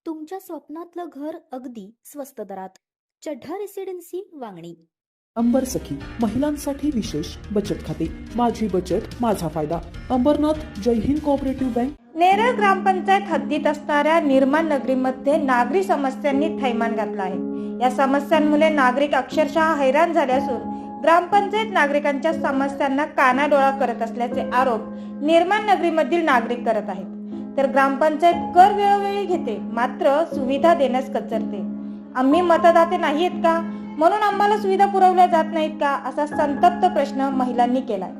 तुमच्या स्वप्नातलं घर अगदी स्वस्त दरात. चढ्ढा रेसिडेन्सी वांगणी. अंबर सखी महिलांसाठी विशेष बचत खाते. माझी बचत माझा फायदा. अंबरनाथ जय हिंद कोऑपरेटिव्ह बँक. नेरळ ग्रामपंचायत हद्दीत असणाऱ्या निर्माण नगरीमध्ये नागरी समस्यांनी थैमान घातलं आहे. या समस्यांमुळे नागरिक अक्षरशः हैराण झाले असून ग्रामपंचायत नागरिकांच्या समस्यांना कानाडोळा करत असल्याचे आरोप निर्माण नगरीमधील नागरिक करत आहेत. तर ग्रामपंचायत कर वेळोवेळी घेते, मात्र सुविधा देण्यास कचरते. आम्ही मतदाते नाहीत का, म्हणून आम्हाला सुविधा पुरवल्या जात नाहीत का, असा संतप्त प्रश्न महिलांनी केलाय.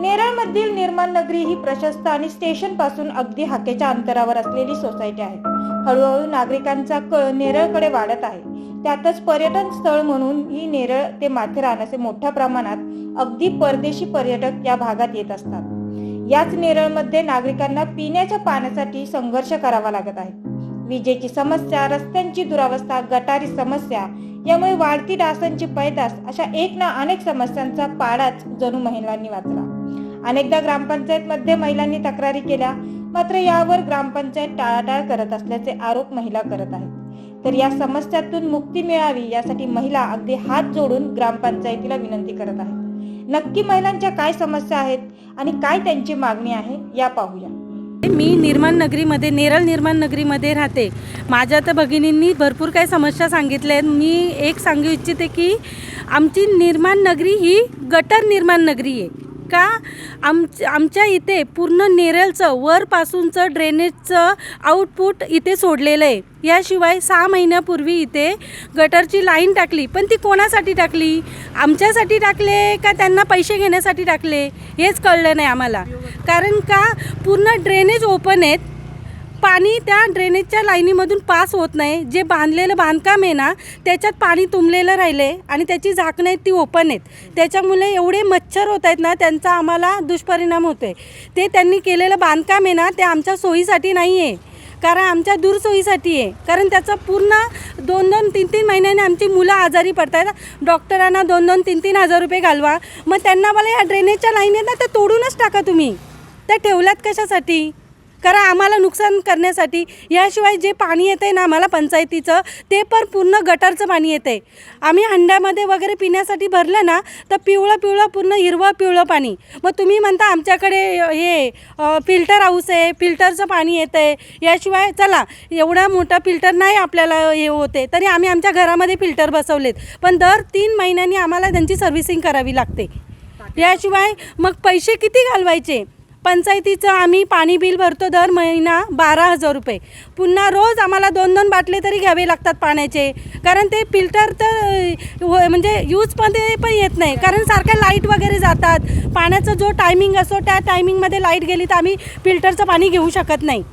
नेरळमधील निर्माण नगरी ही प्रशस्त आणि स्टेशन पासून अगदी हाकेच्या अंतरावर असलेली सोसायटी आहे. हळूहळू नागरिकांचा कल नेरळकडे वाढत आहे. त्यातच पर्यटन स्थळ म्हणून ही नेरळ ते माथेरान असे मोठ्या प्रमाणात अगदी परदेशी पर्यटक या भागात येत असतात. याच नेरळमध्ये नागरिकांना पिण्याच्या पाण्यासाठी संघर्ष करावा लागत आहे. विजेची समस्या, रस्त्यांची दुरावस्था, गटारी समस्या, यामुळे वाढती डासांची पैदास अशा एक ना अनेक समस्यांचा पाडाच जणू महिलांनी वाचला. अनेकदा ग्रामपंचायत मध्ये महिलांनी तक्रारी केल्या, मात्र यावर ग्रामपंचायत टाळाटाळ करत असल्याचे आरोप महिला करत आहेत. तर या समस्यातून मुक्ती मिळावी यासाठी महिला अगदी हात जोडून ग्रामपंचायतीला विनंती करत आहेत. नक्की महिलांच्या काय समस्या आहेत आणि काय त्यांची मागणी आहे या पाहूया. मी निर्माण नगरीमध्ये, नेरळ निर्माण नगरीमध्ये राहते. माझ्या तर भगिनींनी भरपूर काही समस्या सांगितल्या आहेत. मी एक सांगू इच्छिते की आमची निर्माण नगरी ही गटर निर्माण नगरी आहे. का आमच्या इथे पूर्ण नेरळचं वरपासूनचं ड्रेनेजचं आउटपुट इथे सोडलेलं आहे. याशिवाय 6 महिन्यापूर्वी इथे गटरची लाईन टाकली, पण ती कोणासाठी टाकली? आमच्यासाठी टाकले का त्यांना पैसे घेण्यासाठी टाकले हेच कळलं नाही आम्हाला. कारण का पूर्ण ड्रेनेज ओपन आहेत, पाणी त्या ड्रेनेजच्या लाईनीमधून पास होत नाही. जे बांधलेलं बांधकाम आहे ना त्याच्यात पाणी तुंबलेलं राहिले आणि त्याची झाकणं आहेत ती ओपन आहेत. त्याच्यामुळे एवढे मच्छर होत आहेत ना, त्यांचा आम्हाला दुष्परिणाम होतो आहे. ते त्यांनी केलेलं बांधकाम आहे ना ते आमच्या सोयीसाठी नाही आहे, कारण आमच्या दूरसोयीसाठी आहे. कारण त्याचं पूर्ण 2-2, 3-3 महिन्याने आमची मुलं आजारी पडत आहेत. डॉक्टरांना 2-2, 3-3 हजार रुपये घालवा. मग त्यांना मला या ड्रेनेजच्या लाईन आहेत ना त्या तोडूनच टाका तुम्ही. त्या ठेवल्यात कशासाठी? कारण आम्हाला नुकसान करण्यासाठी. याशिवाय जे पाणी येतं आहे ना आम्हाला पंचायतीचं, ते पण पूर्ण गटारचं पाणी येतं आहे. आम्ही हंड्यामध्ये वगैरे पिण्यासाठी भरलं ना तर पिवळं पूर्ण हिरवं पिवळं पाणी. मग तुम्ही म्हणता आमच्याकडे हे फिल्टर हाऊस आहे, फिल्टरचं पाणी येतं आहे. याशिवाय चला एवढा मोठा फिल्टर नाही आपल्याला हे होते, तरी आम्ही आमच्या घरामध्ये फिल्टर बसवलेत, पण दर 3 महिन्यांनी आम्हाला त्यांची सर्व्हिसिंग करावी लागते. याशिवाय मग पैसे किती घालवायचे? पंचायतीचं आम्ही पाणी बिल भरतो दर महिना 12,000 रुपये. पुन्हा रोज आम्हाला 2-2 बाटले तरी घ्यावे लागतात पाण्याचे, कारण ते फिल्टर तर म्हणजे यूजमध्ये पण येत नाही. कारण सारख्या लाईट वगैरे जातात. पाण्याचा जो टायमिंग असतो त्या टायमिंगमध्ये लाईट गेली तर आम्ही फिल्टरचं पाणी घेऊ शकत नाही.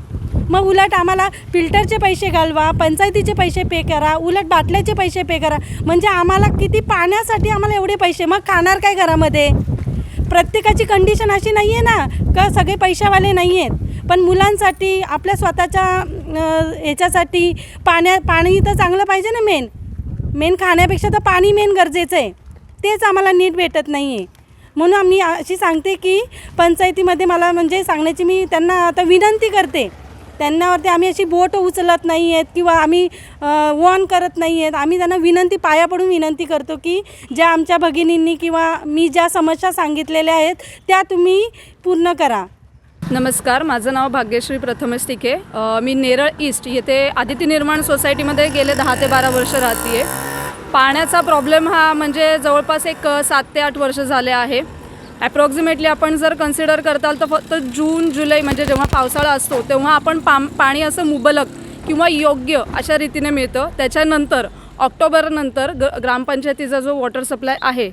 मग उलट आम्हाला फिल्टरचे पैसे घालवा, पंचायतीचे पैसे पे करा, उलट बाटल्याचे पैसे पे करा. म्हणजे आम्हाला किती पाण्यासाठी आम्हाला एवढे पैसे, मग खाणार काय घरामध्ये? प्रत्येकाची कंडिशन अशी नाही आहे ना का सगळे पैशावाले नाही आहेत. पण मुलांसाठी, आपल्या स्वतःच्या ह्याच्यासाठी पाणी तर चांगलं पाहिजे ना. मेन खाण्यापेक्षा तर पाणी मेन गरजेचं आहे. तेच आम्हाला नीट भेटत नाही आहे. म्हणून आम्ही अशी सांगते की पंचायतीमध्ये मला म्हणजे सांगण्याची मी त्यांना आता विनंती करते. त्यांनावरती आम्ही अशी बोट उचलत नाही आहेत किंवा आम्ही वॉर्न करत नाही आहेत. आम्ही त्यांना विनंती, पाया पडून विनंती करतो की ज्या आमच्या भगिनींनी किंवा मी ज्या समस्या सांगितलेल्या आहेत त्या तुम्ही पूर्ण करा. नमस्कार, माझं नाव भाग्यश्री प्रथमेश तिके. मी नेरळ ईस्ट येथे आदित्य निर्माण सोसायटीमध्ये गेले 10 ते 12 वर्ष राहते. पाण्याचा प्रॉब्लेम हा म्हणजे जवळपास एक 7 ते 8 वर्ष झाले आहे. ॲप्रॉक्सिमेटली आपण जर कन्सिडर करताल तर फक्त जून जुलै म्हणजे जेव्हा पावसाळा असतो तेव्हा आपण पाणी असं मुबलक किंवा योग्य अशा रीतीने मिळतं. त्याच्यानंतर ऑक्टोबरनंतर ग्रामपंचायतीचा जो वॉटर सप्लाय आहे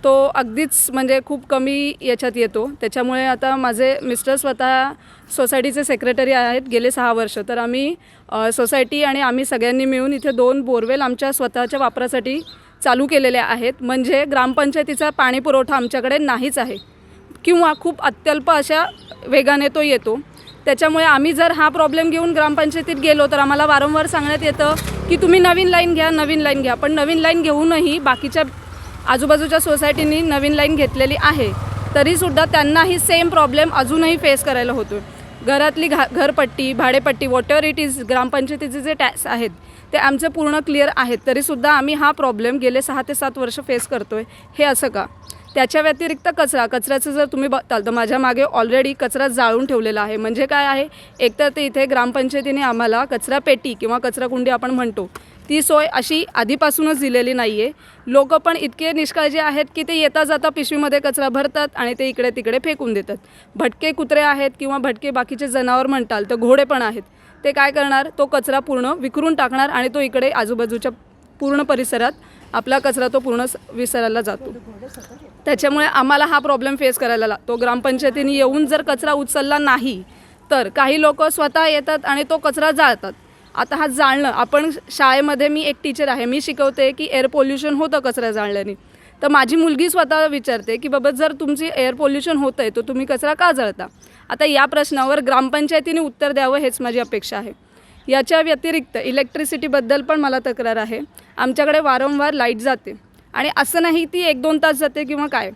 तो अगदीच म्हणजे खूप कमी याच्यात येतो. त्याच्यामुळे आता माझे मिस्टर स्वतः सोसायटीचे सेक्रेटरी आहेत गेले 6 वर्ष. तर आम्ही सोसायटी आणि आम्ही सगळ्यांनी मिळून इथे 2 बोरवेल आमच्या स्वतःच्या वापरासाठी चालू केलेल्या आहेत. म्हणजे ग्रामपंचायतीचा पाणी पुरवठा आमच्याकडे नाहीच आहे किंवा खूप अत्यल्प अशा वेगाने तो येतो. त्याच्यामुळे आम्ही जर हा प्रॉब्लेम घेऊन ग्रामपंचायतीत गेलो तर आम्हाला वारंवार सांगण्यात येतं की तुम्ही नवीन लाईन घ्या. पण नवीन लाईन घेऊनही बाकीच्या आजूबाजूच्या सोसायटींनी नवीन लाईन घेतलेली आहे. तरीसुद्धा त्यांनाही सेम प्रॉब्लेम अजूनही फेस करायला होतो. घरातली घरपट्टी, भाडेपट्टी, वॉटर इट इज, ग्रामपंचायतीचे जे टॅक्स आहेत ते आमचे पूर्ण क्लिअर आहेत, तरीसुद्धा आम्ही हा प्रॉब्लेम गेले 6 ते 7 वर्ष फेस करतो आहे. हे असं का? त्याच्या व्यतिरिक्त कचऱ्याचं जर तुम्ही बघताल तर माझ्या मागे ऑलरेडी कचरा जाळून ठेवलेला आहे. म्हणजे काय आहे, एकतर ते इथे ग्रामपंचायतीने आम्हाला कचरा पेटी किंवा कचराकुंडी आपण म्हणतो ती सोय अशी आधीपासूनच दिलेली नाही आहे. लोक पण इतके निष्काळजी आहेत की ते येता जाता पिशवीमध्ये कचरा भरतात आणि ते इकडे तिकडे फेकून देतात. भटके कुत्रे आहेत किंवा भटके बाकीचे जनावर म्हणताल तर घोडे पण आहेत. ते काय करणार, तो कचरा पूर्ण विखरून टाकणार आणि तो इकडे आजूबाजूच्या पूर्ण परिसरात आपला कचरा तो पूर्ण विसरायला जातो. त्याच्यामुळे आम्हाला हा प्रॉब्लेम फेस करायला लागतो. ग्रामपंचायतीने येऊन जर कचरा उचलला नाही तर काही लोक स्वतः येतात आणि तो कचरा जाळतात. आता हा जाळणं, आपण शाळेमध्ये, मी एक टीचर आहे, मी शिकवते की एअर पोल्युशन होतं कचरा जाळल्याने. तर माझी मुलगी स्वतः विचारते की बाबा जर तुमची एअर पोल्युशन होतं आहे तर तुम्ही कचरा का जाळता? आता या प्रश्नावर ग्रामपंचायतीने उत्तर द्यावं हेच माझी अपेक्षा आहे. याच्या व्यतिरिक्त इलेक्ट्रिसिटीबद्दल पण मला तक्रार आहे. आमच्याकडे वारंवार लाईट जाते आणि असं नाही ती 1-2 तास जाते किंवा काय,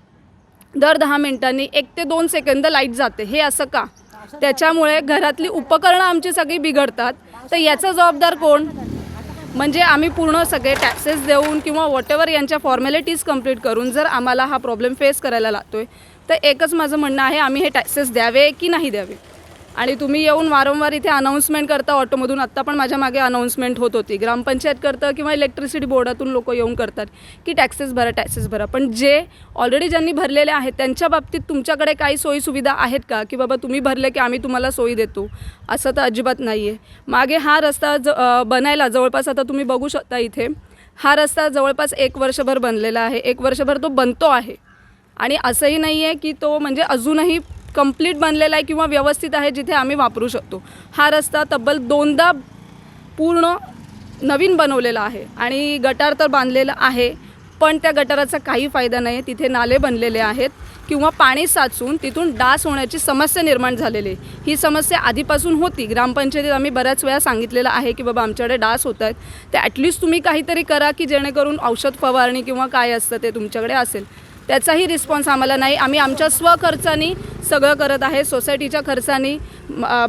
दर 10 मिनिटांनी 1 ते 2 सेकंद लाईट जाते. हे असं का? त्याच्यामुळे घरातली उपकरणं आमची सगळी बिघडतात. तर याचा जबाबदार कोण? म्हणजे आम्ही पूर्ण सगळे टॅक्सेस देऊन किंवा वॉटेवर यांच्या फॉर्मॅलिटीज कंप्लीट करून जर आम्हाला हा प्रॉब्लेम फेस करायला लागतो आहे तर एकच माझं म्हणणं आहे, आम्ही हे टॅक्सेस द्यावे की नाही द्यावे. आणि तुम्ही येऊन वारंवार इथे अनाऊन्समेंट करता ऑटोमधून. आत्ता पण माझ्या मागे अनाऊन्समेंट होत होती. ग्रामपंचायत करतं किंवा इलेक्ट्रिसिटी बोर्डातून लोक येऊन करतात की टॅक्सेस भरा. पण जे ऑलरेडी ज्यांनी भरलेले आहेत त्यांच्या बाबतीत तुमच्याकडे काही सोयीसुविधा आहेत का की बाबा तुम्ही भरले की आम्ही तुम्हाला सोयी देतो? असं तर अजिबात नाही आहे. मागे हा रस्ता बनायला जवळपास, आता तुम्ही बघू शकता इथे, हा रस्ता जवळपास 1 वर्षभर बनलेला आहे. 1 वर्षभर तो बनतो आहे आणि असंही नाही आहे की तो म्हणजे अजूनही कंप्लीट बनलेला आहे किंवा व्यवस्थित आहे जिथे आम्ही वापरू शकतो. हा रस्ता तब्बल 2दा पूर्ण नवीन बनवलेला आहे आणि गटार तर बांधलेलं आहे, पण त्या गटाराचा काही फायदा नाही आहे. तिथे नाले बनलेले आहेत किंवा पाणी साचून तिथून डास होण्याची समस्या निर्माण झालेली आहे. ही समस्या आधीपासून होती. ग्रामपंचायतीत आम्ही बऱ्याच वेळा सांगितलेलं आहे की बाबा आमच्याकडे डास होत आहेत, ते ॲटलिस्ट तुम्ही काहीतरी करा की जेणेकरून औषध फवारणी किंवा काय असतं ते तुमच्याकडे असेल. त्याचाही रिस्पॉन्स आम्हाला नाही. आम्ही आमच्या स्वखर्चानी सगळं करत आहे, सोसायटीच्या खर्चानी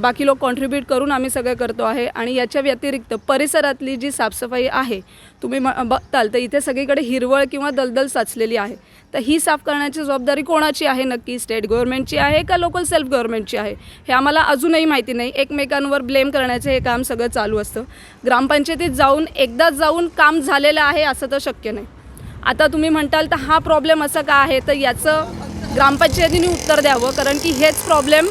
बाकी लोक कॉन्ट्रीब्यूट करून आम्ही सगळं करतो आहे. आणि याच्या व्यतिरिक्त परिसरातली जी साफसफाई आहे, तुम्ही बघताल तर इथे सगळीकडे हिरवळ किंवा दलदल साचलेली आहे. तर ही साफ करण्याची जबाबदारी कोणाची आहे नक्की? स्टेट गव्हर्नमेंटची आहे का लोकल सेल्फ गव्हर्नमेंटची आहे? हे आम्हाला अजूनही माहिती नाही. एकमेकांवर ब्लेम करण्याचे हे काम सगळं चालू असतं. ग्रामपंचायतीत जाऊन एकदाच जाऊन काम झालेलं आहे असं तर शक्य नाही. आता तुम्ही म्हणताल तर हा प्रॉब्लेम असा का आहे, तर याचं ग्रामपंचायतीने उत्तर द्यावं. कारण की हेच प्रॉब्लेम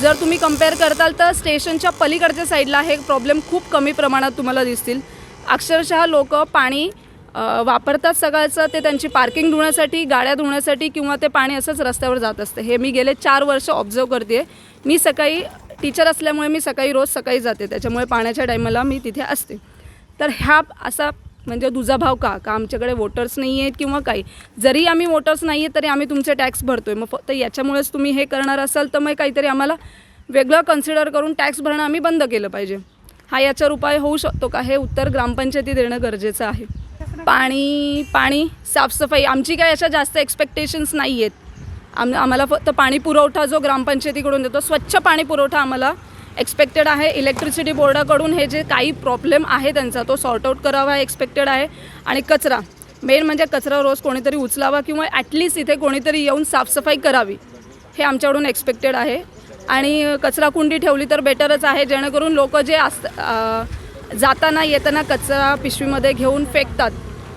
जर तुम्ही कंपेअर करताल तर स्टेशनच्या पलीकडच्या साईडला हे प्रॉब्लेम खूप कमी प्रमाणात तुम्हाला दिसतील. अक्षरशः लोक पाणी वापरतात सकाळचं, ते त्यांची पार्किंग धुण्यासाठी, गाड्या धुण्यासाठी किंवा ते पाणी असंच रस्त्यावर जात असतं. हे मी गेले 4 वर्ष ऑब्झर्व करते. मी सकाळी टीचर असल्यामुळे मी रोज सकाळी जाते, त्याच्यामुळे पाण्याच्या टायमाला मी तिथे असते. तर ह्या असा म्हणजे दुजाभाव का आमच्याकडे वोटर्स नाही आहेत किंवा काही, जरी आम्ही वोटर्स नाही आहेत तरी आम्ही तुमचे टॅक्स भरतो आहे. मग फक्त याच्यामुळेच तुम्ही हे करणार असाल तर मग काहीतरी आम्हाला वेगळं कन्सिडर करून टॅक्स भरणं आम्ही बंद केलं पाहिजे. हा याच्यावर उपाय होऊ शकतो का, हे उत्तर ग्रामपंचायती देणं गरजेचं आहे. पाणी साफसफाई आमची काय अशा जास्त एक्सपेक्टेशन्स नाही आहेत. आम्हाला फक्त पाणी पुरवठा जो ग्रामपंचायतीकडून देतो, स्वच्छ पाणी पुरवठा आम्हाला एक्सपेक्टेड आहे. इलेक्ट्रिसिटी बोर्डाकडून हे जे काही प्रॉब्लेम आहे त्यांचा तो सॉर्ट आऊट करावा एक्सपेक्टेड आहे. आणि कचरा, मेन म्हणजे कचरा रोज कोणीतरी उचलावा किंवा ॲटलिस्ट इथे कोणीतरी येऊन साफसफाई करावी, हे आमच्याकडून एक्सपेक्टेड आहे. आणि कचराकुंडी ठेवली तर बेटरच आहे, जेणेकरून लोक जे जाताना येताना कचरा पिशवीमध्ये घेऊन फेकतात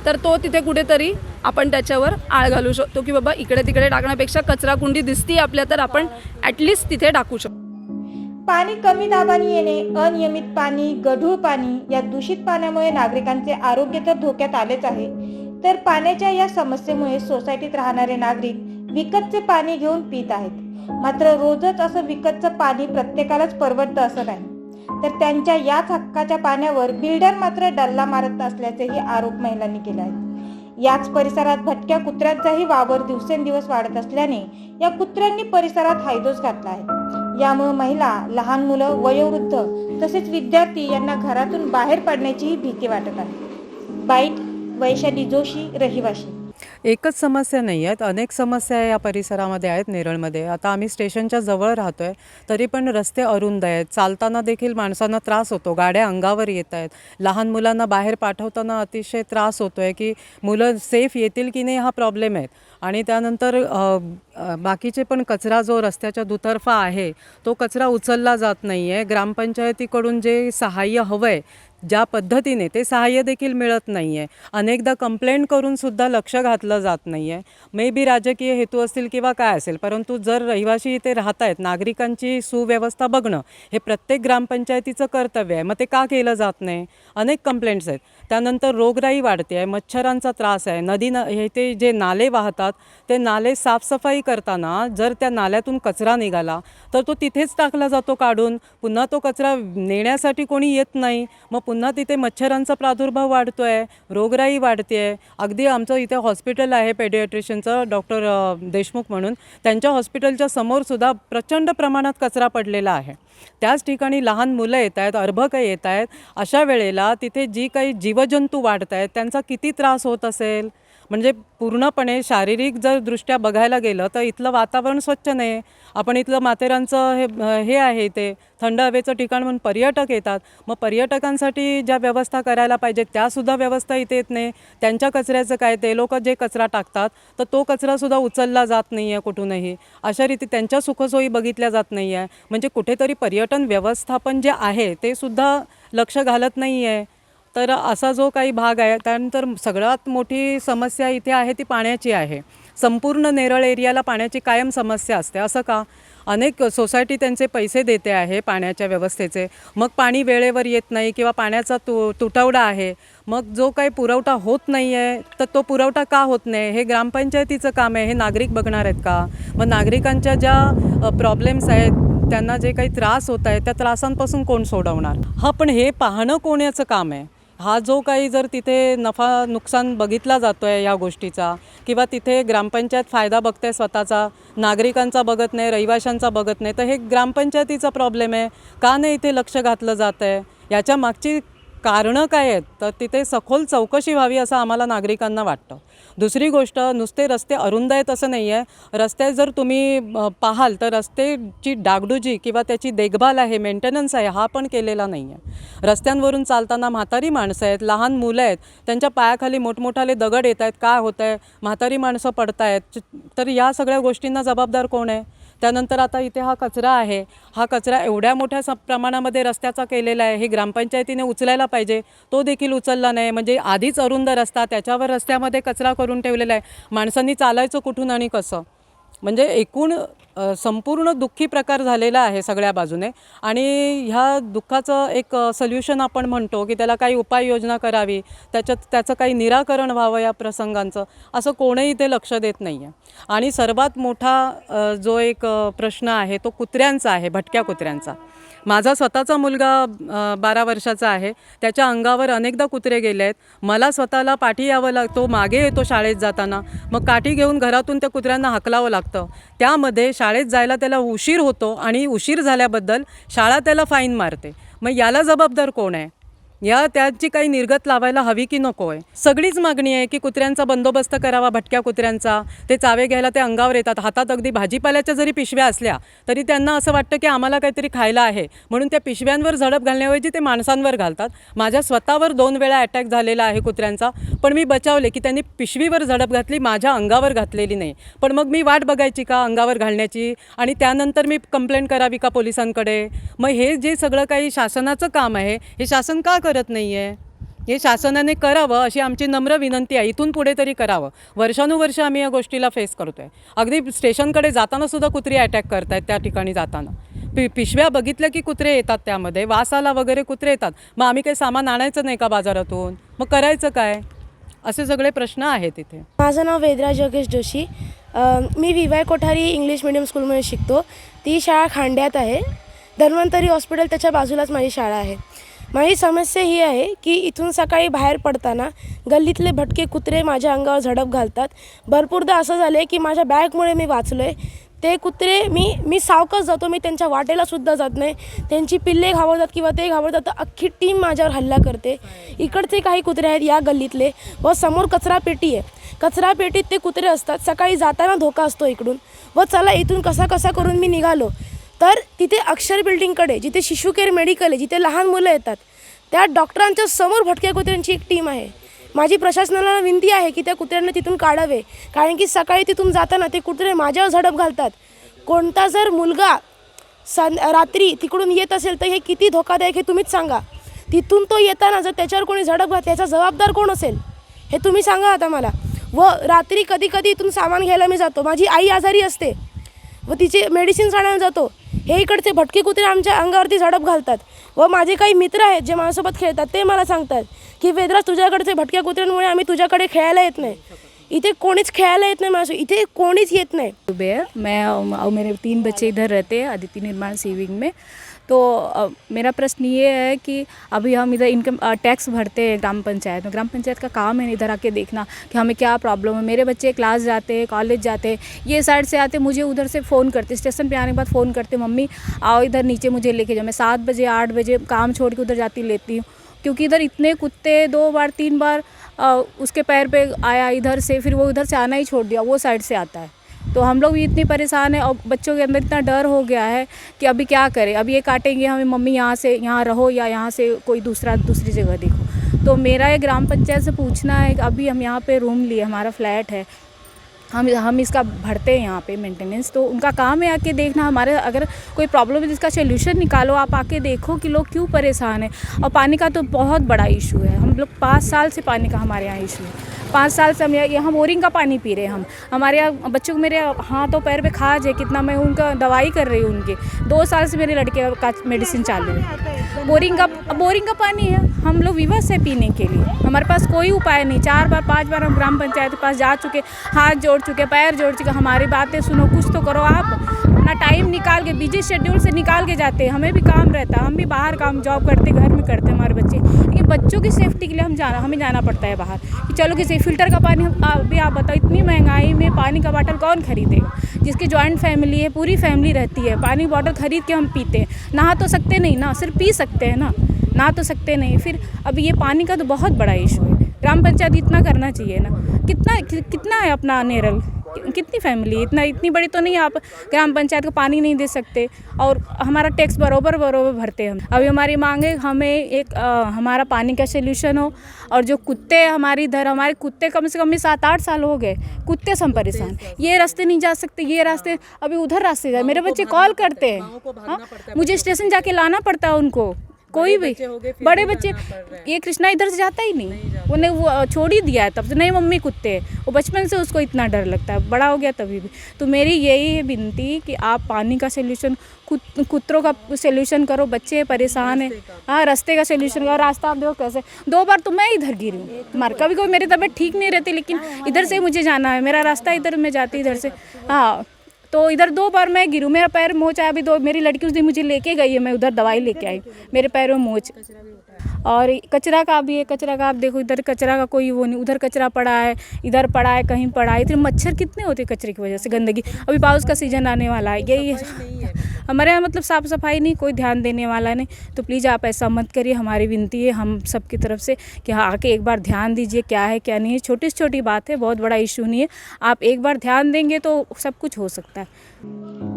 तर तो तिथे कुठेतरी आपण त्याच्यावर आळ घालू शकतो की बाबा इकडे तिकडे टाकण्यापेक्षा कचराकुंडी दिसती आपल्या तर आपण ॲटलिस्ट तिथे टाकू शकतो. पाणी कमी दाबाने येणे, अनियमित पाणी, गढूळ पाणी या दूषित पाण्यामुळे नागरिकांचे आरोग्य तर धोक्यात आलेच आहे, तर पाण्याच्या या समस्येमुळे सोसायटीत राहणारे नागरिक विकतचे पाणी घेऊन पित आहेत. मात्र रोजच असं विकतचं पाणी प्रत्येकालाच परवडतं असं नाही, तर त्यांच्या याच हक्काच्या पाण्यावर बिल्डर मात्र डल्ला मारत असल्याचेही आरोप महिलांनी केले आहेत. याच परिसरात भटक्या कुत्र्यांचाही वावर दिवसेंदिवस वाढत असल्याने या कुत्र्यांनी परिसरात हैदोस घातला आहे. यामुळे महिला, लहान मुलं, वयोवृद्ध तसेच विद्यार्थी यांना घरातून बाहेर पडण्याचीही भीती वाटत आहे. बाईट वैशाली जोशी, रहिवाशी. एकच समस्या नाही आहेत, अनेक समस्या या परिसरामध्ये आहेत नेरळमध्ये. आता आम्ही स्टेशनच्या जवळ राहतो आहे, तरी पण रस्ते अरुंद आहेत. चालताना देखील माणसांना त्रास होतो, गाड्या अंगावर येत आहेत. लहान मुलांना बाहेर पाठवताना अतिशय त्रास होतो आहे की मुलं सेफ येतील की नाही हा प्रॉब्लेम आहे. आणि त्यानंतर बाकीचे पण कचरा जो रस्त्याच्या दुतर्फा आहे तो कचरा उचलला जात नाही आहे. ग्रामपंचायतीकडून जे सहाय्य हवं आहे ज्या पद्धतीने ते सहाय्य देखील मिळत नाही आहे. अनेकदा कंप्लेंट करूनसुद्धा लक्ष घातलं जात नाही आहे. मे बी राजकीय हेतू असतील किंवा काय असेल, परंतु जर रहिवासी इथे राहत आहेत, नागरिकांची सुव्यवस्था बघणं हे प्रत्येक ग्रामपंचायतीचं कर्तव्य आहे. मग ते का केलं जात नाही? अनेक कंप्लेंट्स आहेत. त्यानंतर रोगराई वाढते आहे, मच्छरांचा त्रास आहे. हे ते जे नाले वाहतात ते नाले साफसफाई करताना जर त्या नाल्यातून कचरा निघाला तर तो तिथेच टाकला जातो काढून. पुन्हा तो कचरा नेण्यासाठी कोणी येत नाही. मग पुन्हा तिथे मच्छरांचा प्रादुर्भाव वाढतो आहे, रोगराई वाढते आहे. अगदी आमचं इथे हॉस्पिटल आहे पेडियाट्रिशियनचं डॉक्टर देशमुख म्हणून, त्यांच्या हॉस्पिटलच्या समोरसुद्धा प्रचंड प्रमाणात कचरा पडलेला आहे. त्याच ठिकाणी लहान मुलं येत आहेत, अर्भकं येत आहेत. अशा वेळेला तिथे जी काही जीवजंतू वाढत आहेत त्यांचा किती त्रास होत असेल. म्हणजे पूर्णपणे शारीरिक जर दृष्ट्या बघायला गेलं तर इथलं वातावरण स्वच्छ नाही. आपण इथलं माथेरानचं हे आहे इथे थंड हवेचं ठिकाण म्हणून पर्यटक येतात. मग पर्यटकांसाठी ज्या व्यवस्था करायला पाहिजेत त्यासुद्धा व्यवस्था इथे येत नाही. त्यांच्या कचऱ्याचं काय, ते लोक जे कचरा टाकतात तर तो कचरासुद्धा उचलला जात नाही आहे कुठूनही. अशा रीती त्यांच्या सुखसोयी बघितल्या जात नाही आहे. म्हणजे कुठेतरी पर्यटन व्यवस्थापन जे आहे ते सुद्धा लक्ष घालत नाही आहे. तर असा जो काही भाग आहे. त्यानंतर सगळ्यात मोठी समस्या इथे आहे ती पाण्याची आहे. संपूर्ण नेरळ एरियाला पाण्याची कायम समस्या असते. असं का? अनेक सोसायटी त्यांचे पैसे देते आहे पाण्याच्या व्यवस्थेचे, मग पाणी वेळेवर येत नाही किंवा पाण्याचा तुटवडा आहे. मग जो काही पुरवठा होत नाही आहे तर तो पुरवठा का होत नाही हे ग्रामपंचायतीचं काम आहे. हे नागरिक बघणार आहेत का? मग नागरिकांच्या ज्या प्रॉब्लेम्स आहेत, त्यांना जे काही त्रास होत आहे त्या त्रासांपासून कोण सोडवणार? हा, पण हे पाहणं कोणाचं काम आहे? हा जो काही जर तिथे नफा नुकसान बघितला जातो आहे ह्या गोष्टीचा, किंवा तिथे ग्रामपंचायत फायदा बघते स्वतःचा, नागरिकांचा बघत नाही, रहिवाशांचा बघत नाही, तर हे ग्रामपंचायतीचा प्रॉब्लेम आहे. का नाही इथे लक्ष घातलं जात आहे? याच्या मागची कारणं काय आहेत तर तिथे सखोल चौकशी व्हावी असं आम्हाला नागरिकांना वाटतं. दुसरी गोष्ट, नुसते रस्ते अरुंद आहेत असं नाही आहे. रस्ते जर तुम्ही पाहाल तर रस्त्याची डागडुजी किंवा त्याची देखभाल आहे, मेंटेनन्स आहे, हा पण केलेला नाही आहे. रस्त्यांवरून चालताना म्हातारी माणसं आहेत, लहान मुलं आहेत, त्यांच्या पायाखाली मोठमोठाले दगड येत आहेत. काय होतं आहे? म्हातारी माणसं पडत आहेत. तर या सगळ्या गोष्टींना जबाबदार कोण आहे? त्यानंतर आता इथे हा कचरा आहे. हा कचरा एवढ्या मोठ्या प्रमाणामध्ये रस्त्याचा केलेला आहे, हे ग्रामपंचायतीने उचलायला पाहिजे. तो देखील उचलला नाही. म्हणजे आधीच अरुंद रस्ता, त्याच्यावर रस्त्यामध्ये कचरा करून ठेवलेला आहे. माणसांनी चालायचं कुठून आणि कसं? म्हणजे एकूण संपूर्ण दुःखी प्रकार झालेला आहे सगळ्या बाजूने. आणि ह्या दुःखाचं एक सोल्युशन आपण म्हणतो की त्याला काही उपाययोजना करावी, त्याचं काही निराकरण व्हावं या प्रसंगांचं, असं कोणीही इथे लक्ष देत नाही आहे. आणि सर्वात मोठा जो एक प्रश्न आहे तो कुत्र्यांचा आहे, भटक्या कुत्र्यांचा. माझा स्वतःचा मुलगा 12 वर्षाचा आहे. त्याच्या अंगावर अनेकदा कुत्रे गेले आहेत. मला स्वतःला पाठी यावं लागतो, मागे येतो शाळेत जाताना, मग काठी घेऊन घरातून त्या कुत्र्यांना हाकलावं लागतं. त्यामध्ये शाळेत जायला त्याला उशीर होतो आणि उशीर झाल्याबद्दल शाळा त्याला फाईन मारते. मग याला जबाबदार कोण आहे? त्याची काही निर्गत लावायला हवी की नको आहे? सगळीच मागणी आहे की कुत्र्यांचा बंदोबस्त करावा, भटक्या कुत्र्यांचा. ते चावे घ्यायला ते अंगावर येतात. हातात अगदी भाजीपाल्याच्या जरी पिशव्या असल्या तरी त्यांना असं वाटतं की आम्हाला काहीतरी खायला आहे म्हणून त्या पिशव्यांवर झडप घालण्याऐवजी ते माणसांवर घालतात. माझ्या स्वतःवर 2 वेळा अटॅक झालेला आहे कुत्र्यांचा, पण मी बचावले की त्यांनी पिशवीवर झडप घातली, माझ्या अंगावर घातलेली नाही. पण मग मी वाट बघायची का अंगावर घालण्याची? आणि त्यानंतर मी कंप्लेंट करावी का पोलिसांकडे? मग हे जे सगळं काही शासनाचं काम आहे हे शासन का करत नाही आहे? हे शासनाने करावं अशी आमची नम्र विनंती आहे. इथून पुढे तरी करावं. वर्षानुवर्ष आम्ही या गोष्टीला फेस करतो आहे. अगदी स्टेशनकडे जाताना सुद्धा कुत्री अटॅक करत आहेत. त्या ठिकाणी जाताना पिशव्या बघितल्या की कुत्रे येतात, त्यामध्ये वासाला वगैरे कुत्रे येतात. मग आम्ही काही सामान आणायचं नाही का बाजारातून? मग करायचं काय? असे सगळे प्रश्न आहेत इथे. माझं नाव वेदरा योगेश जोशी. मी VY कोठारी इंग्लिश मीडियम स्कूलमध्ये शिकतो. ती शाळा खांड्यात आहे. धन्वंतरी हॉस्पिटल त्याच्या बाजूलाच माझी शाळा आहे. माझी समस्या ही आहे की इथून सकाळी बाहेर पडताना गल्लीतले भटके कुत्रे माझ्या अंगावर झडप घालतात. भरपूरदा असं झालं आहे की माझ्या बॅगमुळे मी वाचलो आहे. ते कुत्रे मी सावकाश जातो, मी त्यांच्या वाटेलासुद्धा जात नाही. त्यांची पिल्ले घाबरतात किंवा ते घाबरतात तर अख्खी टीम माझ्यावर हल्ला करते. इकडचे काही कुत्रे आहेत या गल्लीतले, व समोर कचरा पेटी आहे. कचरा पेटीत ते कुत्रे असतात, सकाळी जाताना धोका असतो इकडून. व चला इथून कसा करून मी निघालो तर तिथे अक्षर बिल्डिंगकडे जिथे शिशु केअर मेडिकल आहे, जिथे लहान मुलं येतात, त्या डॉक्टरांच्या समोर भटक्या कुत्र्यांची एक टीम आहे. माझी प्रशासनाला विनंती आहे की त्या कुत्र्यांना तिथून काढावे, कारण की सकाळी तिथून जाताना ते कुत्रे माझ्यावर झडप घालतात. कोणता जर मुलगा रात्री तिकडून येत असेल तर हे किती धोकादायक हे तुम्हीच सांगा. तिथून तो येताना जर त्याच्यावर कोणी झडप घात, त्याचा जबाबदार कोण असेल हे तुम्ही सांगा आता मला. व रात्री कधी इथून सामान घ्यायला मी जातो, माझी आई आजारी असते व तिचे मेडिसिन्स आणायला जातो, हे इकडचे भटके कुत्रे आमच्या अंगावरती झडप घालतात. व माझे काही मित्र आहेत जे माझ्यासोबत खेळतात, ते मला सांगतात की वेदराज तुझ्याकडचे भटक्या कुत्र्यांमुळे आम्ही तुझ्याकडे खेळायला येत नाही. इथे कोणीच खेळायला येत नाही माझ्यासोबत, इथे कोणीच येत नाही. सुबह मैं और मेरे 3 बच्चे इधर रहते हैं आदित्य निर्माण सेविंग में। तो मेरा प्रश्न ये है कि अभी हम इधर इनकम टैक्स भरते हैं ग्राम पंचायत में। ग्राम पंचायत का काम है इधर आके देखना कि हमें क्या प्रॉब्लम है। मेरे बच्चे क्लास जाते हैं, कॉलेज जाते हैं, ये साइड से आते, मुझे उधर से फ़ोन करते, स्टेशन पे आने के बाद फ़ोन करते, मम्मी आओ इधर नीचे मुझे लेके जाओ। मैं 7 बजे 8 बजे काम छोड़ के उधर जाती लेती हूँ, क्योंकि इधर इतने कुत्ते 2 बार 3 बार उसके पैर पे आया इधर से, फिर वो उधर से आना ही छोड़ दिया, वो साइड से आता है। तो हम लोग भी इतनी परेशान हैं और बच्चों के अंदर इतना डर हो गया है कि अभी क्या करें, अभी ये काटेंगे हमें, मम्मी यहाँ से यहाँ रहो या यहाँ से कोई दूसरी जगह देखो। तो मेरा ये ग्राम पंचायत से पूछना है कि अभी हम यहाँ पे रूम लिए, हमारा फ्लैट है, हम इसका भरते हैं यहाँ पे मेंटेनेंस, तो उनका काम है आके देखना हमारे, अगर कोई प्रॉब्लम है जिसका सोल्यूशन निकालो, आप आके देखो कि लोग क्यों परेशान हैं। और पानी का तो बहुत बड़ा इशू है, हम लोग 5 साल से पानी का हमारे यहाँ इशू है। 5 साल से हम यहाँ बोरिंग का पानी पी रहे हैं। हम हमारे यहाँ बच्चों को, मेरे हाथ और पैर पे खाज है कितना, मैं उनका दवाई कर रही हूँ उनके। 2 साल से मेरे लड़के का मेडिसिन चालू है। बोरिंग का पानी है, हम लोग विवश है पीने के लिए, हमारे पास कोई उपाय नहीं। 4 बार 5 बार हम ग्राम पंचायत के पास जा चुके, हाथ जोड़ चुके, पैर जोड़ चुके, हमारी बातें सुनो, कुछ तो करो। आप अपना टाइम निकाल के, बिजी शेड्यूल से निकाल के जाते हैं, हमें भी काम रहता है, हम भी बाहर काम जॉब करते, घर में करते हमारे बच्चे, लेकिन बच्चों की सेफ्टी के लिए हमें जाना पड़ता है बाहर कि चलो किसी फ़िल्टर का पानी। अभी आप बताओ, इतनी महंगाई में पानी का बॉटल कौन खरीदेगा? जिसकी जॉइंट फैमिली है, पूरी फैमिली रहती है, पानी बॉटल खरीद के हम पीते हैं। नहा तो सकते नहीं ना, सिर्फ पी सकते हैं ना, नहा तो सकते नहीं। फिर अभी ये पानी का तो बहुत बड़ा इशू है। ग्राम पंचायत इतना करना चाहिए ना। कितना है अपना नेरल, कितनी फैमिली, इतनी बड़ी तो नहीं, आप ग्राम पंचायत को पानी नहीं दे सकते और हमारा टैक्स बरोबर भरते हैं हम। अभी हमारी मांग है, हमें एक हमारा पानी का सोल्यूशन हो। और जो कुत्ते हमारे इधर, हमारे कुत्ते कम से कम 7-8 साल हो गए, कुत्ते से हम परेशान, ये रास्ते नहीं जा सकते, ये रास्ते अभी उधर रास्ते जाए। मेरे बच्चे कॉल करते हैं, मुझे स्टेशन जाके लाना पड़ता है उनको। कोई भी बड़े बच्चे, ये कृष्णा इधर से जाता ही नहीं, वो छोड़ ही दिया है तब से, नहीं मम्मी कुत्ते है, वो बचपन से उसको इतना डर लगता है, बड़ा हो गया तभी भी। तो मेरी यही है विनती कि आप पानी का सोल्यूशन, कुत्तों का सोल्यूशन करो, बच्चे परेशान हैं। हाँ, रास्ते का सोल्यूशन करो। रास्ता आप देखो कैसे, 2 बार तो मैं इधर गिरी हूँ, हमारे कभी कोई मेरी तबीयत ठीक नहीं रहती, लेकिन इधर से मुझे जाना है, मेरा रास्ता इधर, मैं जाती इधर से। हाँ, तो इधर 2 बार मैं गिरूँ, मेरा पैर मोच आया। अभी 2 मेरी लड़की उस दिन मुझे लेके गई है, मैं उधर दवाई लेके आई, मेरे पैर में मोच। और कचरा का भी है, कचरा का आप देखो, इधर कचरा का कोई वो नहीं, उधर कचरा पड़ा है, इधर पड़ा है, कहीं पड़ा है। इतने मच्छर कितने होते हैं कचरे की वजह से, गंदगी। अभी बारिश का सीज़न आने वाला है, यही है हमारे यहाँ, मतलब साफ़ सफाई नहीं, कोई ध्यान देने वाला नहीं। तो प्लीज़ आप ऐसा मत करिए, हमारी विनती है हम सब की तरफ से कि हाँ, आके एक बार ध्यान दीजिए, क्या है क्या नहीं है। छोटी से छोटी बात है, बहुत बड़ा इशू नहीं है, आप एक बार ध्यान देंगे तो सब कुछ हो सकता है।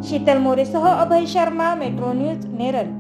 शीतल मोरेसह अभय शर्मा, मेट्रो न्यूज, नेरळ।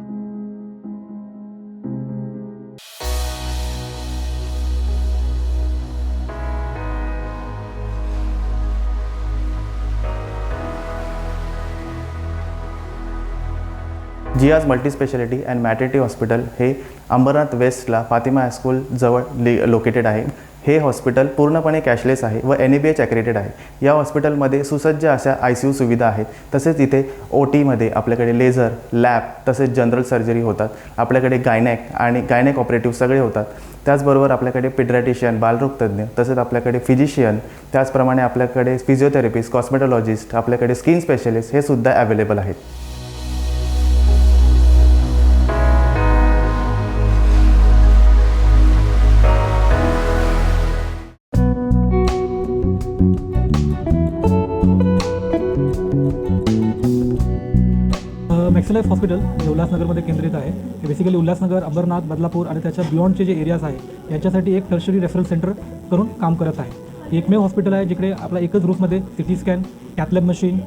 जियाज multi speciality and maternity hospital हे अंबरनाथ वेस्टला फातिमा हायस्कूल जवळ लोकेटेड आहे। हे हॉस्पिटल पूर्णपणे कॅशलेस आहे व NABH ॲक्रेडिटेड आहे। या हॉस्पिटलमध्ये सुसज्ज अशा ICU सुविधा आहेत। तसेच इथे OTमध्ये आपल्याकडे लेझर, लॅब तसेच जनरल सर्जरी होतात। आपल्याकडे गायनेक ऑपरेटिव्ह सगळे होतात। त्याचबरोबर आपल्याकडे पेडियाट्रिशियन, बालरोगतज्ञ, तसेच आपल्याकडे फिजिशियन, त्याचप्रमाणे आपल्याकडे फिजिओथेरपिस्ट, कॉस्मेटॉलॉजिस्ट, आपल्याकडे स्किन स्पेशलिस्ट हे सुद्धा अवेलेबल आहेत। मॅक्सलाइफ हॉस्पिटल जे उल्हासनगरमध्ये केंद्रित आहे। हे बेसिकली उल्हासनगर, अंबरनाथ, बदलापूर आणि त्याच्या बियॉन्डचे जे एरियाज आहे याच्यासाठी एक टर्शरी रेफरल सेंटर करून काम करत आहे। एकमेव हॉस्पिटल आहे जिकडे आपला एकच रूफमध्ये CT scan, cath lab machine,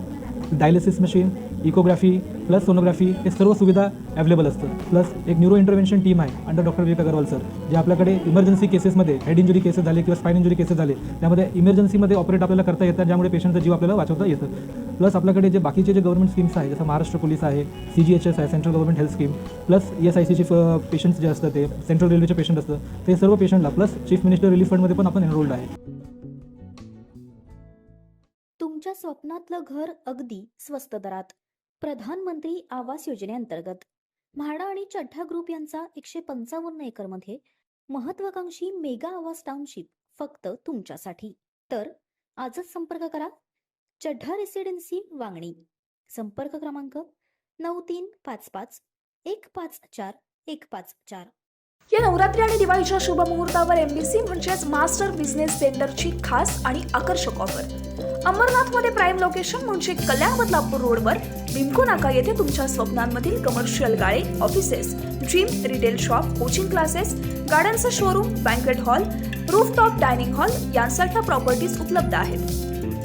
dialysis machine, echography plus sonography हे सर्व सुविधा अवेलेबल असतं. प्लस एक न्यूरो इंटरव्हेन्शन टीम आहे under doctor Vivek Agarwal sir, जे आपल्याकडे इमर्जन्सी केसेसमध्ये हेड इंजुरी केसेस झाले किंवा स्पाइन इंजुरी केसेस झाले त्यामध्ये इमर्जन्सीमध्ये ऑपरेट आपल्याला करता येतात, ज्यामुळे पेशंटचा जीव आपल्याला वाचवता येतं. प्लस आपल्याकडे जे बाकीचे जे गव्हर्नमेंट स्कीम्स आहे जसं महाराष्ट्र पोलीस आहे, CGHS आहे, central government health scheme, plus ESICचे पेशंट्स जे असतं ते सेंट्रल रेल्वेचे पेशंट असतं ते सर्व पेशंटला प्लस चीफ मिनिस्टर रिलीफ फंडमध्ये पण आपण एनरोल्ड आहे. तुमच्या स्वप्नातलं घर अगदी स्वस्त दरात. प्रधानमंत्री आवास योजनेअंतर्गत म्हाडा आणि चड्ढा ग्रुप यांचा 155 एकरमध्ये महत्वाकांक्षी मेगा आवास टाउनशिप फक्त तुमच्यासाठी. तर आजच संपर्क करा. चड्ढा रेसिडेन्सी वांगणी. संपर्क क्रमांक 9355 154 154. या नवरात्री आणि दिवाळीच्या शुभमुहूर्तावर MBC म्हणजेच मास्टर बिझनेस सेंटरची खास आणि आकर्षक ऑफर. अंबरनाथमध्ये प्राईम लोकेशन म्हणजे कल्याण बदलापूर रोडवर भिमको नाका येथे तुमच्या स्वप्नांमधील कमर्शियल गाळे, offices, gym, retail shop, coaching classes, गाड्यांचं showroom, banquet hall, rooftop dining hall यांसारख्या प्रॉपर्टीज उपलब्ध आहेत.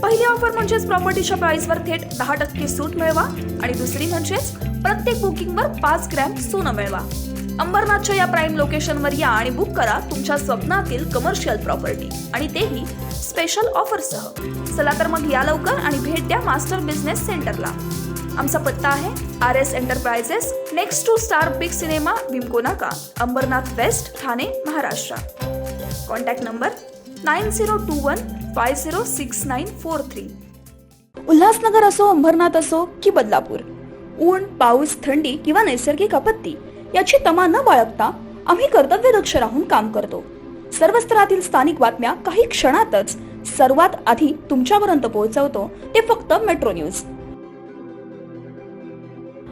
पहिली ऑफर म्हणजेच प्रॉपर्टीच्या प्राइसवर थेट 10% सूट मिळवा आणि दुसरी म्हणजेच प्रत्येक बुकिंगवर 5 ग्रॅम सोनं मिळवा. अंबरनाथच्या या प्राईम लोकेशनवर या आणि बुक करा तुमच्या स्वप्नातील कमर्शियल प्रॉपर्टी आणि तेही स्पेशल ऑफरसह. चला तर मग या लवकर आणि भेट द्या मास्टर बिझनेस सेंटरला. आमचा पत्ता आहे RS enterprises, next to star big cinema, Bhimco Naka, Ambernath west, Thane, Maharashtra. Contact number 9021506943. Ulhasnagar असो, अंबरनाथ असो की बदलापूर, ऊन, पाऊस, थंडी किंवा नैसर्गिक आपत्ती याची तमा न बाळगता आम्ही कर्तव्यदक्ष राहून काम करतो. सर्व स्तरातील स्थानिक बातम्या काही क्षणातच सर्वात आधी तुमच्यापर्यंत पोहोचवतो ते फक्त मेट्रो न्यूज.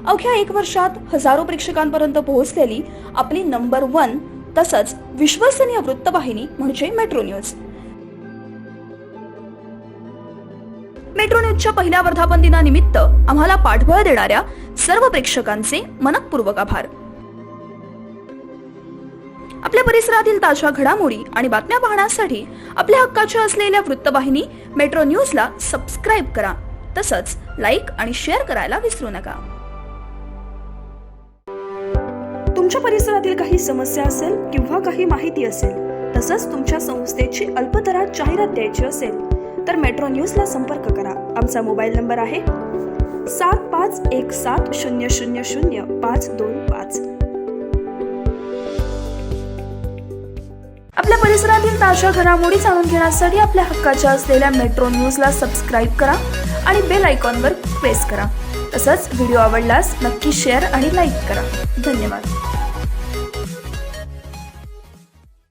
अवघ्या 1 वर्षात हजारो प्रेक्षकांपर्यंत पोहोचलेली आपली नंबर 1 तसंच विश्वसनीय वृत्तवाहिनी म्हणजे मेट्रो न्यूज. मेट्रो न्यूजच्या पहिल्या वर्धापन दिनानिमित्त आम्हाला पाठबळ देणाऱ्या सर्व प्रेक्षकांचे मनःपूर्वक आभार. आपल्या परिसरातील ताज्या घडामोडी आणि बातम्या पाहण्यासाठी आपल्या हक्काच्या असलेल्या वृत्तवाहिनी मेट्रो न्यूजला सबस्क्राईब करा. तसंच लाईक आणि शेअर करायला विसरू नका. तुमच्या परिसरातील काही समस्या असेल किंवा काही माहिती असेल, तसंच तुमच्या संस्थेची अल्पदरात जाहिरात द्यायची असेल तर मेट्रो न्यूजला संपर्क करा. आमचा मोबाईल नंबर आहे 7517000525. आपल्या परिसरातील ताज्या घडामोडी जाणून घेण्यासाठी आपल्या हक्काच्या असलेल्या मेट्रो न्यूजला सबस्क्राईब करा आणि बेल आयकॉनवर प्रेस करा. तसंच व्हिडिओ आवडल्यास नक्की शेअर आणि लाईक करा. धन्यवाद.